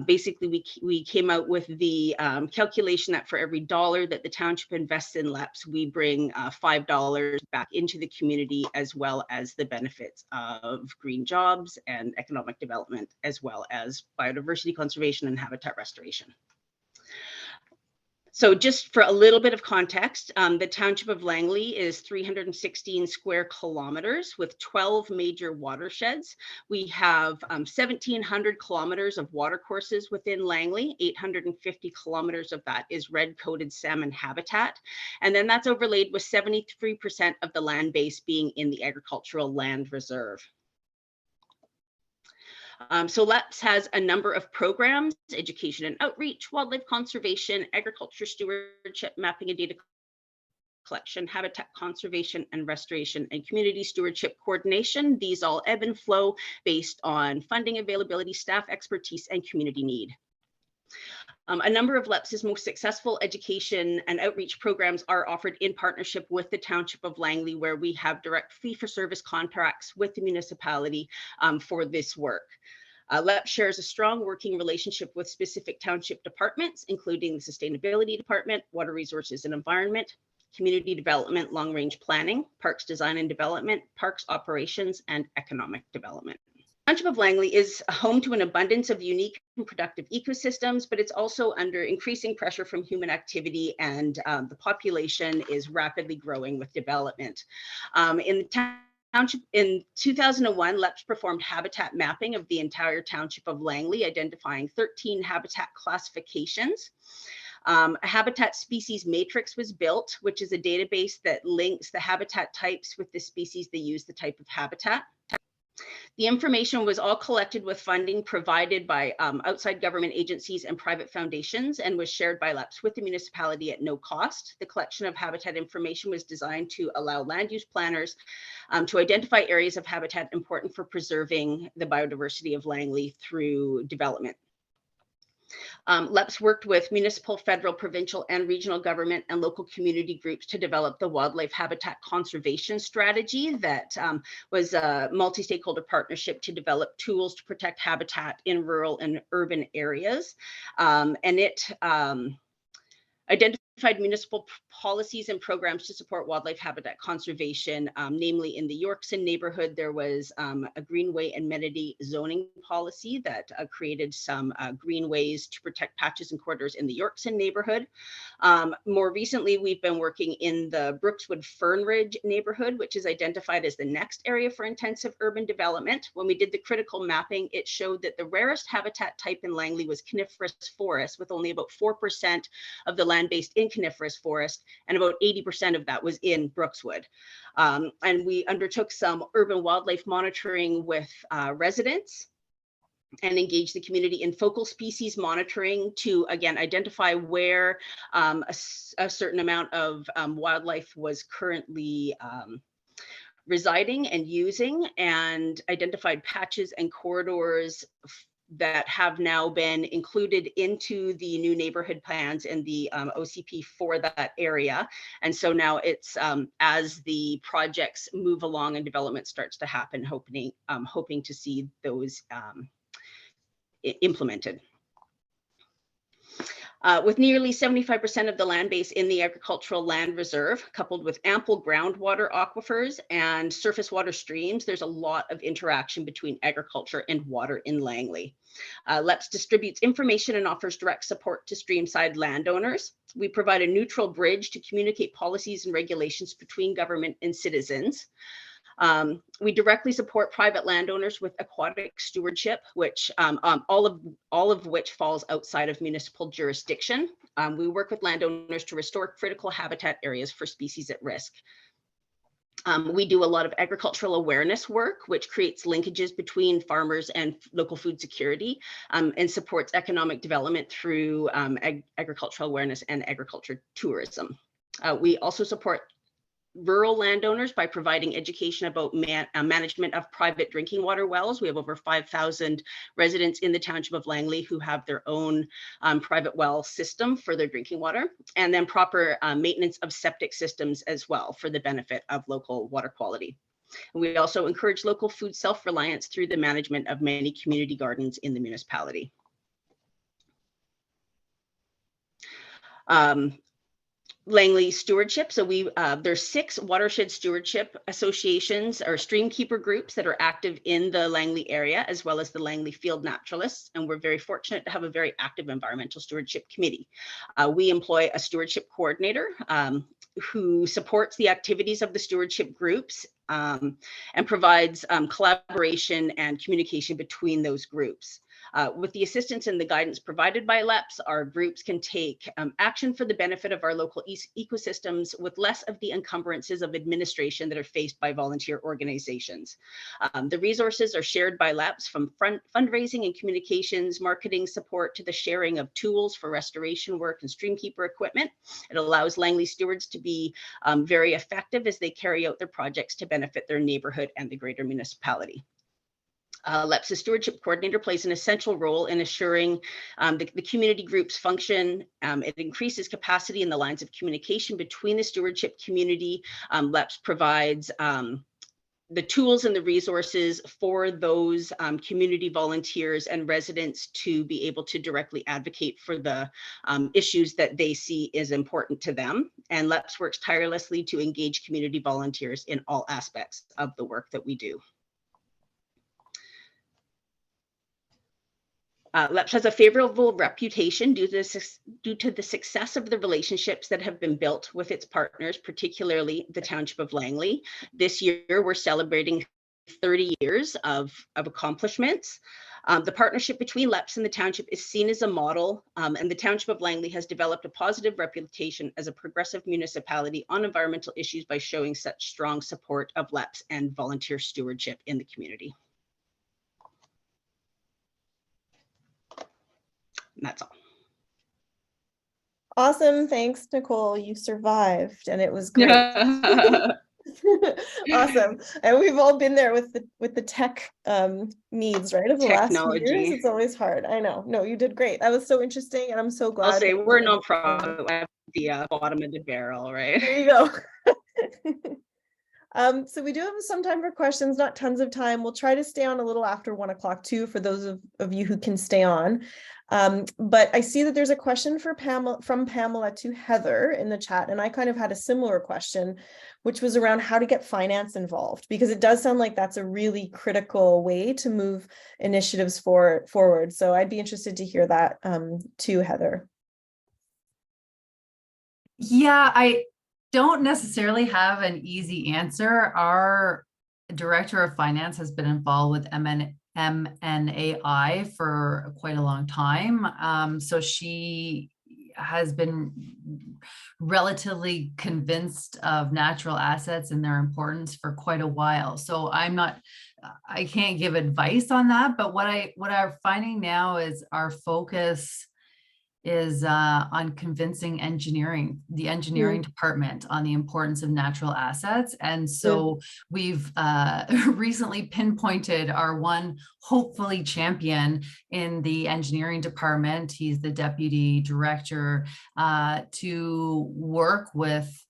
Basically, we came out with the calculation that for every dollar that the township invests in LEPS, we bring $5 back into the community, as well as the benefits of green jobs and economic development, as well as biodiversity conservation and habitat restoration. So just for a little bit of context, the Township of Langley is 316 square kilometers with 12 major watersheds. We have 1,700 kilometers of watercourses within Langley. 850 kilometers of that is red-coated salmon habitat. And then that's overlaid with 73% of the land base being in the agricultural land reserve. So LEPS has a number of programs: education and outreach, wildlife conservation, agriculture stewardship, mapping and data collection, habitat conservation and restoration, and community stewardship coordination. These all ebb and flow based on funding availability, staff expertise, and community need. A number of LEPS's most successful education and outreach programs are offered in partnership with the Township of Langley, where we have direct fee-for-service contracts with the municipality for this work. LEPS shares a strong working relationship with specific township departments, including the Sustainability Department, Water Resources and Environment, Community Development, Long-Range Planning, Parks Design and Development, Parks Operations, and Economic Development. Township of Langley is home to an abundance of unique and productive ecosystems, but it's also under increasing pressure from human activity, and the population is rapidly growing with development. In the Township in 2001, LEPS performed habitat mapping of the entire Township of Langley, identifying 13 habitat classifications. A habitat species matrix was built, which is a database that links the habitat types with the species they use, the type of habitat. The information was all collected with funding provided by outside government agencies and private foundations, and was shared by LEPS with the municipality at no cost. The collection of habitat information was designed to allow land use planners to identify areas of habitat important for preserving the biodiversity of Langley through development. LEPS worked with municipal, federal, provincial, and regional government and local community groups to develop the wildlife habitat conservation strategy that was a multi-stakeholder partnership to develop tools to protect habitat in rural and urban areas. And it identified municipal policies and programs to support wildlife habitat conservation, namely in the Yorkson neighborhood. There was a greenway amenity zoning policy that created some greenways to protect patches and corridors in the Yorkson neighborhood. More recently, we've been working in the Brookswood Fern Ridge neighborhood, which is identified as the next area for intensive urban development. When we did the critical mapping, it showed that the rarest habitat type in Langley was coniferous forest, with only about 4% of the land based in coniferous forest, and about 80% of that was in Brookswood. And we undertook some urban wildlife monitoring with residents and engaged the community in focal species monitoring to, again, identify where a certain amount of wildlife was currently residing and using, and identified patches and corridors that have now been included into the new neighborhood plans and the OCP for that area. And so now it's as the projects move along and development starts to happen, hoping to see those implemented. With nearly 75% of the land base in the agricultural land reserve, coupled with ample groundwater aquifers and surface water streams, there's a lot of interaction between agriculture and water in Langley. LEPS distributes information and offers direct support to streamside landowners. We provide a neutral bridge to communicate policies and regulations between government and citizens. We directly support private landowners with aquatic stewardship, which all of which falls outside of municipal jurisdiction. We work with landowners to restore critical habitat areas for species at risk. We do a lot of agricultural awareness work, which creates linkages between farmers and local food security, and supports economic development through agricultural awareness and agriculture tourism. We also support rural landowners by providing education about management of private drinking water wells. We have over 5,000 residents in the township of Langley who have their own private well system for their drinking water, and then proper maintenance of septic systems as well for the benefit of local water quality. And we also encourage local food self-reliance through the management of many community gardens in the municipality. Langley Stewardship. So there's 6 watershed stewardship associations or streamkeeper groups that are active in the Langley area, as well as the Langley Field Naturalists. And we're very fortunate to have a very active environmental stewardship committee. We employ a stewardship coordinator who supports the activities of the stewardship groups and provides collaboration and communication between those groups. With the assistance and the guidance provided by LEPS, our groups can take action for the benefit of our local ecosystems with less of the encumbrances of administration that are faced by volunteer organizations. The resources are shared by LEPS, from fundraising and communications, marketing support, to the sharing of tools for restoration work and streamkeeper equipment. It allows Langley stewards to be very effective as they carry out their projects to benefit their neighborhood and the greater municipality. LEPS's stewardship coordinator plays an essential role in assuring the community groups function. It increases capacity in the lines of communication between the stewardship community. LEPS provides the tools and the resources for those community volunteers and residents to be able to directly advocate for the issues that they see is important to them. And LEPS works tirelessly to engage community volunteers in all aspects of the work that we do. LEPS has a favorable reputation due to the success of the relationships that have been built with its partners, particularly the Township of Langley. This year, we're celebrating 30 years of accomplishments. The partnership between LEPS and the Township is seen as a model, and the Township of Langley has developed a positive reputation as a progressive municipality on environmental issues by showing such strong support of LEPS and volunteer stewardship in the community. And that's all. Awesome. Thanks, Nichole. You survived and it was great. Awesome. And we've all been there with the tech needs, right? Of the last few years. It's always hard. I know. No, you did great. That was so interesting. And I'm so glad. I'll say we're no problem at the bottom of the barrel, right? There you go. So we do have some time for questions, not tons of time. We'll try to stay on a little after 1 o'clock too, for those of you who can stay on. But I see that there's a question for from Pamela to Heather in the chat. And I kind of had a similar question, which was around how to get finance involved, because it does sound like that's a really critical way to move initiatives forward. So I'd be interested to hear that too, Heather. Yeah, I don't necessarily have an easy answer. Our director of finance has been involved with MNAI for quite a long time. So she has been relatively convinced of natural assets and their importance for quite a while. So I can't give advice on that, but what I'm finding now is our focus is on convincing the engineering department on the importance of natural assets. And so we've recently pinpointed our one hopefully champion in the engineering department. He's the deputy director, to work with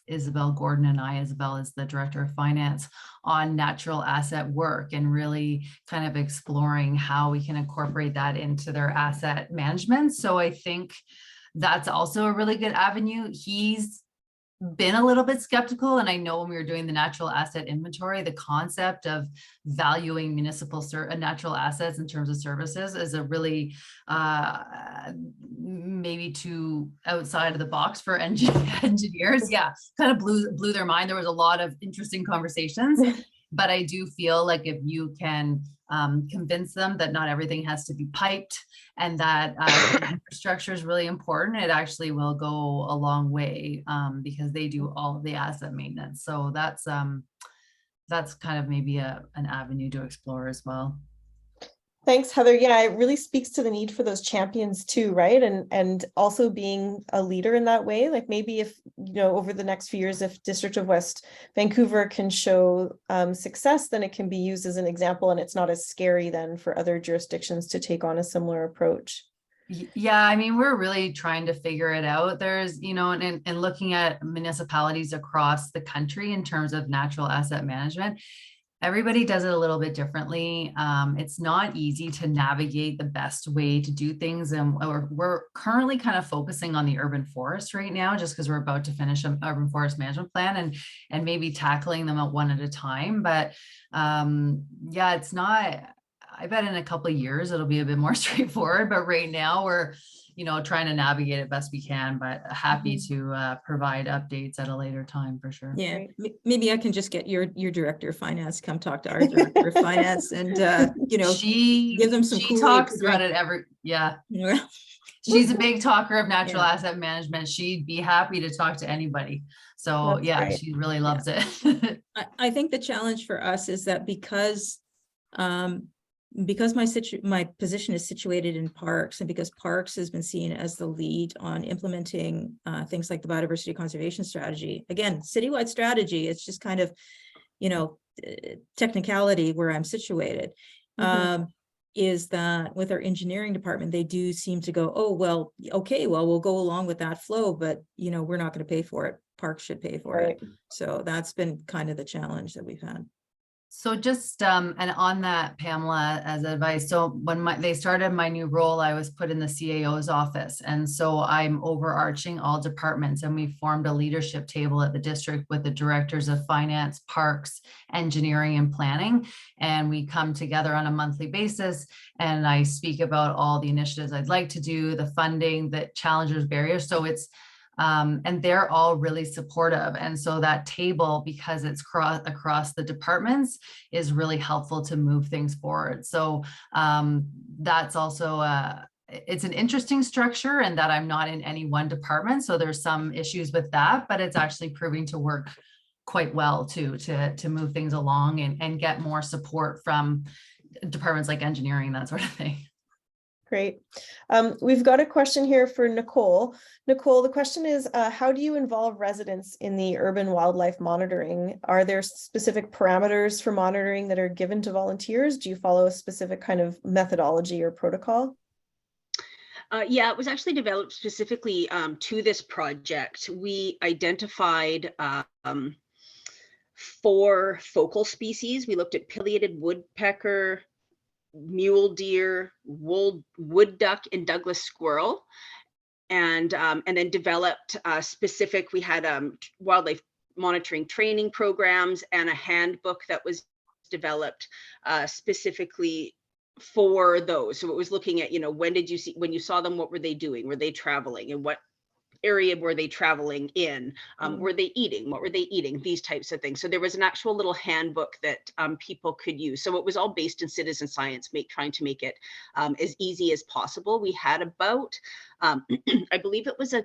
Isabel Gordon and I, Isabel is the Director of Finance, on natural asset work and really kind of exploring how we can incorporate that into their asset management. So I think that's also a really good avenue. He's been a little bit skeptical, and I know when we were doing the natural asset inventory, the concept of valuing municipal natural assets in terms of services is a really maybe too outside of the box for engineers. Yeah, kind of blew their mind. There was a lot of interesting conversations, but I do feel like if you can convince them that not everything has to be piped and that infrastructure is really important, it actually will go a long way because they do all of the asset maintenance. So that's kind of maybe an avenue to explore as well. Thanks, Heather. Yeah, it really speaks to the need for those champions too, right? And also being a leader in that way. Like maybe if, over the next few years, if District of West Vancouver can show success, then it can be used as an example, and it's not as scary then for other jurisdictions to take on a similar approach. Yeah, I mean, we're really trying to figure it out. There's, and looking at municipalities across the country in terms of natural asset management, everybody does it a little bit differently. It's not easy to navigate the best way to do things. And we're currently kind of focusing on the urban forest right now, just because we're about to finish an urban forest management plan and maybe tackling them one at a time. But yeah, it's not, I bet in a couple of years, it'll be a bit more straightforward. But right now we're, trying to navigate it best we can, but happy to provide updates at a later time for sure. Yeah, maybe I can just get your director of finance come talk to our director of finance and give them some. She talks about it yeah. She's a big talker of natural asset management. She'd be happy to talk to anybody. So that's great. She really loves it. I think the challenge for us is that because my position is situated in parks, and because parks has been seen as the lead on implementing things like the biodiversity conservation strategy, again, citywide strategy, it's just kind of, technicality where I'm situated, is that with our engineering department, they do seem to go, oh, well, okay, well, we'll go along with that flow, but, we're not going to pay for it. Parks should pay for it. So that's been kind of the challenge that we've had. So just, and on that, Pamela, as advice, so when they started my new role, I was put in the CAO's office. And so I'm overarching all departments, and we formed a leadership table at the district with the directors of finance, parks, engineering, and planning. And we come together on a monthly basis, and I speak about all the initiatives I'd like to do, the funding, the challenges, barriers. So it's, and they're all really supportive. And so that table, because it's across the departments, is really helpful to move things forward. So that's also it's an interesting structure, and that I'm not in any one department. So there's some issues with that, but it's actually proving to work quite well too, to move things along and get more support from departments like engineering, that sort of thing. Great. We've got a question here for Nichole. Nichole, the question is, how do you involve residents in the urban wildlife monitoring? Are there specific parameters for monitoring that are given to volunteers? Do you follow a specific kind of methodology or protocol? Yeah, it was actually developed specifically to this project. We identified 4 focal species. We looked at pileated woodpecker, mule deer, wood duck, and Douglas squirrel, and then developed specific. We had wildlife monitoring training programs and a handbook that was developed specifically for those. So it was looking at, when you saw them, what were they doing? Were they traveling? And what area were they traveling in? Were they eating? What were they eating? These types of things. So there was an actual little handbook that people could use. So it was all based in citizen science, trying to make it as easy as possible. We had about, I believe it was a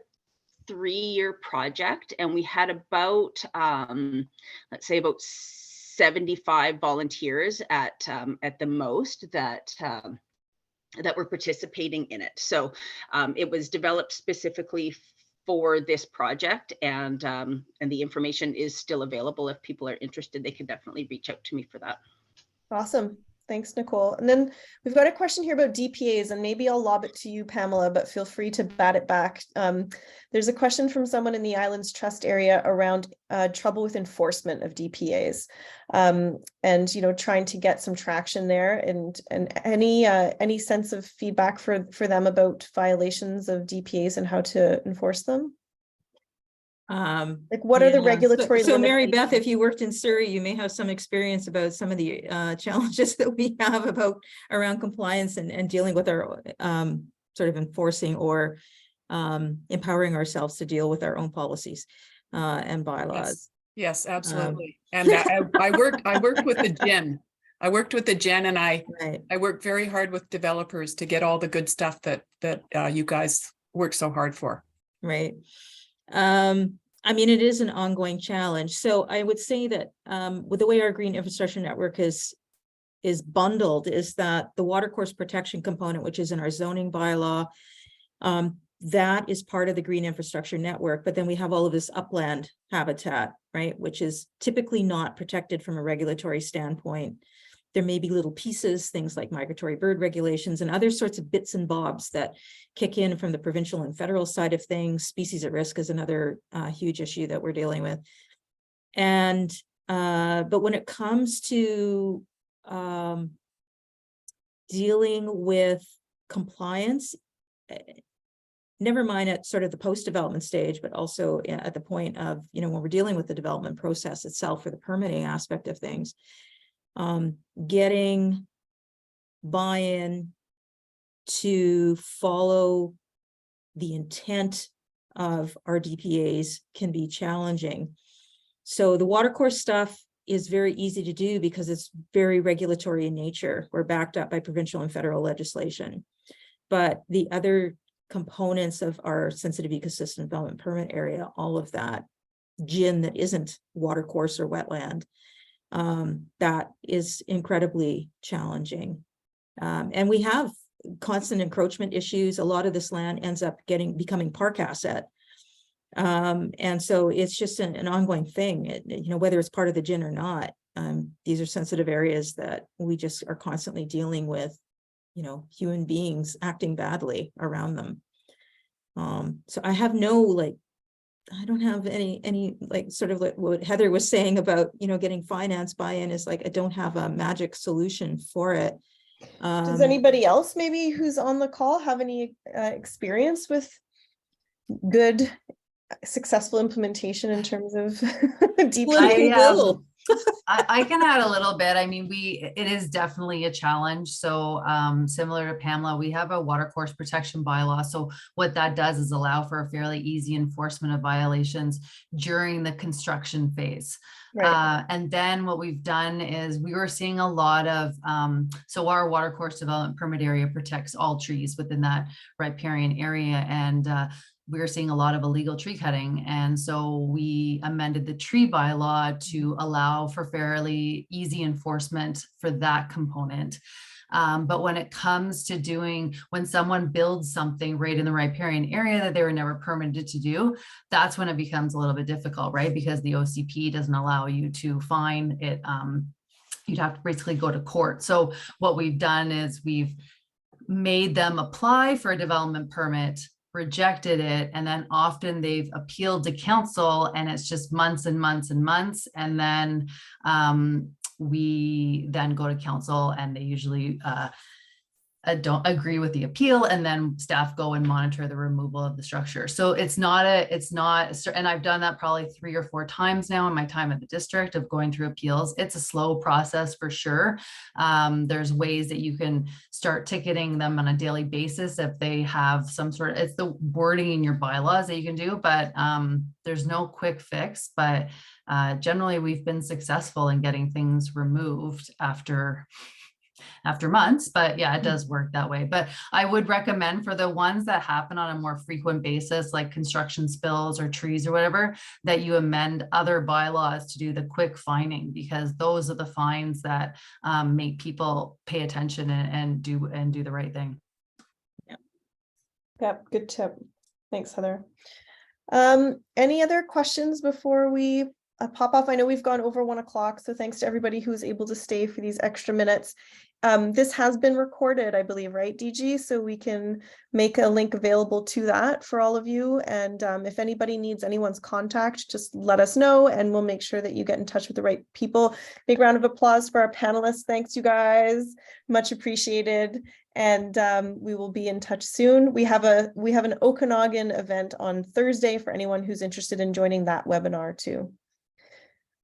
3-year project, and we had about, let's say about 75 volunteers at the most that were participating in it. So it was developed specifically for this project, and the information is still available. If people are interested, they can definitely reach out to me for that. Awesome. Thanks, Nichole. And then we've got a question here about DPAs, and maybe I'll lob it to you, Pamela, but feel free to bat it back. There's a question from someone in the Islands Trust area around trouble with enforcement of DPAs, and trying to get some traction there. And any sense of feedback for them about violations of DPAs and how to enforce them? Like, what are the regulatory so Mary limitations? Beth, if you worked in Surrey, you may have some experience about some of the challenges that we have around compliance and dealing with our sort of enforcing or empowering ourselves to deal with our own policies and bylaws. Yes, absolutely. And I worked with the GIN. I worked with the GIN, and I worked very hard with developers to get all the good stuff that you guys work so hard for. Right. I mean, it is an ongoing challenge. So I would say that with the way our green infrastructure network is bundled, is that the watercourse protection component, which is in our zoning bylaw, that is part of the green infrastructure network. But then we have all of this upland habitat, right, which is typically not protected from a regulatory standpoint. There may be little pieces, things like migratory bird regulations and other sorts of bits and bobs that kick in from the provincial and federal side of things. Species at risk is another huge issue that we're dealing with. And but when it comes to dealing with compliance, never mind at sort of the post-development stage, but also at the point of, when we're dealing with the development process itself or the permitting aspect of things, getting buy-in to follow the intent of our DPAs can be challenging. So the watercourse stuff is very easy to do because it's very regulatory in nature. We're backed up by provincial and federal legislation. But the other components of our sensitive ecosystem development permit area, all of that GIN that isn't watercourse or wetland, that is incredibly challenging. And we have constant encroachment issues. A lot of this land ends up becoming park asset. And so it's just an ongoing thing, whether it's part of the GIN or not. These are sensitive areas that we just are constantly dealing with, human beings acting badly around them. So I have I don't have any sort of like what Heather was saying about, getting finance buy-in is I don't have a magic solution for it. Does anybody else maybe who's on the call have any experience with good, successful implementation in terms of DPA? I can add a little bit. I mean, it is definitely a challenge. So similar to Pamela, we have a watercourse protection bylaw. So what that does is allow for a fairly easy enforcement of violations during the construction phase. Right. And then what we've done is we were seeing a lot of, so our watercourse development permit area protects all trees within that riparian area. And we were seeing a lot of illegal tree cutting. And so we amended the tree bylaw to allow for fairly easy enforcement for that component. But when it comes to when someone builds something right in the riparian area that they were never permitted to do, that's when it becomes a little bit difficult, right? Because the OCP doesn't allow you to fine it. You'd have to basically go to court. So what we've done is we've made them apply for a development permit, rejected it, and then often they've appealed to council, and it's just months and months and months, and then we then go to council, and they usually don't agree with the appeal, and then staff go and monitor the removal of the structure. So it's not, and I've done that probably 3 or 4 times now in my time at the district of going through appeals. It's a slow process for sure. There's ways that you can start ticketing them on a daily basis if they have some sort of, it's the wording in your bylaws that you can do, but there's no quick fix. But generally we've been successful in getting things removed after months, but yeah, it does work that way. But I would recommend for the ones that happen on a more frequent basis, like construction spills or trees or whatever, that you amend other bylaws to do the quick fining, because those are the fines that make people pay attention and do the right thing. Yeah, good tip. Thanks, Heather. Any other questions before we pop off. I know we've gone over 1 o'clock, so thanks to everybody who was able to stay for these extra minutes. This has been recorded, I believe, right, DG? So we can make a link available to that for all of you. And if anybody needs anyone's contact, just let us know and we'll make sure that you get in touch with the right people. Big round of applause for our panelists. Thanks, you guys. Much appreciated. And we will be in touch soon. We have an Okanagan event on Thursday for anyone who's interested in joining that webinar too.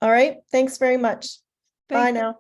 All right, thanks very much. Bye now.